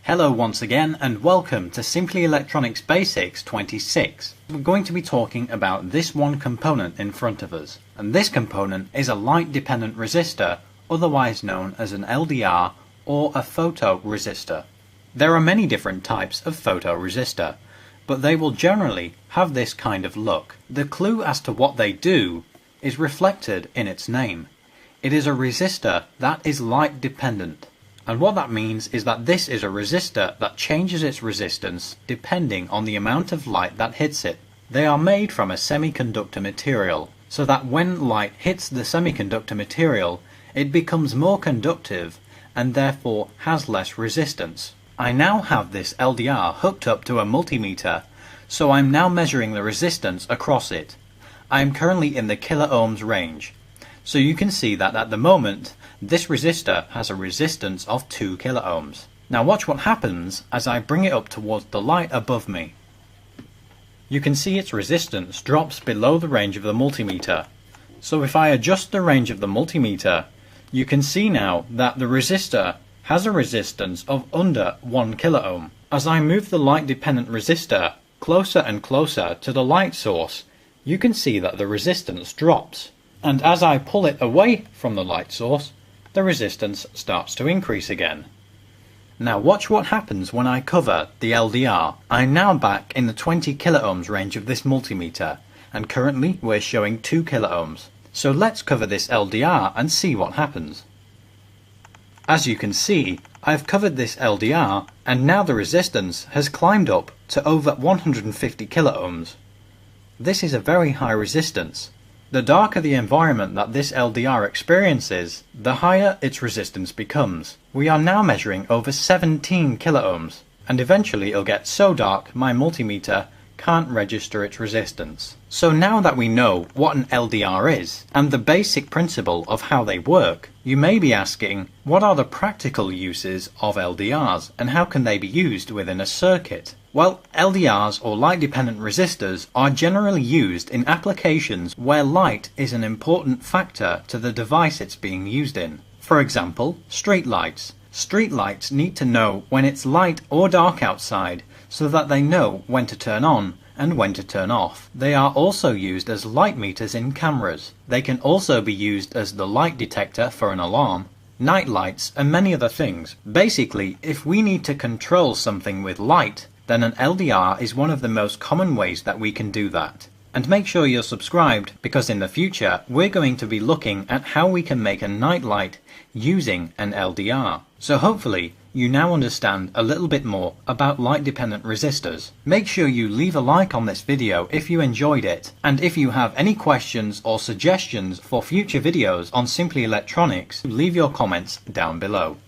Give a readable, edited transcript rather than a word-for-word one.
Hello once again and welcome to Simply Electronics Basics 26. We're going to be talking about this one component in front of us, and this component is a light dependent resistor, otherwise known as an LDR or a photoresistor. There are many different types of photoresistor, but they will generally have this kind of look. The clue as to what they do is reflected in its name. It is a resistor that is light dependent. And what that means is that this is a resistor that changes its resistance depending on the amount of light that hits it. They are made from a semiconductor material, so that when light hits the semiconductor material, it becomes more conductive and therefore has less resistance. I now have this LDR hooked up to a multimeter, so I'm now measuring the resistance across it. I am currently in the kiloohms range. So you can see that at the moment, this resistor has a resistance of 2 kiloohms. Now watch what happens as I bring it up towards the light above me. You can see its resistance drops below the range of the multimeter. So if I adjust the range of the multimeter, you can see now that the resistor has a resistance of under 1 kiloohm. As I move the light dependent resistor closer and closer to the light source, you can see that the resistance drops. And as I pull it away from the light source, the resistance starts to increase again. Now watch what happens when I cover the LDR. I'm now back in the 20 kiloohms range of this multimeter, and currently we're showing 2 kiloohms. So let's cover this LDR and see what happens. As you can see, I've covered this LDR, and now the resistance has climbed up to over 150 kiloohms. This is a very high resistance. The darker the environment that this LDR experiences, the higher its resistance becomes. We are now measuring over 17 kiloohms, and eventually it'll get so dark my multimeter can't register its resistance. So now that we know what an LDR is, and the basic principle of how they work, you may be asking, what are the practical uses of LDRs, and how can they be used within a circuit? Well, LDRs or light-dependent resistors are generally used in applications where light is an important factor to the device it's being used in. For example, street lights. Street lights need to know when it's light or dark outside so that they know when to turn on and when to turn off. They are also used as light meters in cameras. They can also be used as the light detector for an alarm, night lights, and many other things. Basically, if we need to control something with light, then an LDR is one of the most common ways that we can do that. And make sure you're subscribed, because in the future we're going to be looking at how we can make a night light using an LDR. So hopefully you now understand a little bit more about light dependent resistors. Make sure you leave a like on this video if you enjoyed it, and if you have any questions or suggestions for future videos on Simply Electronics, leave your comments down below.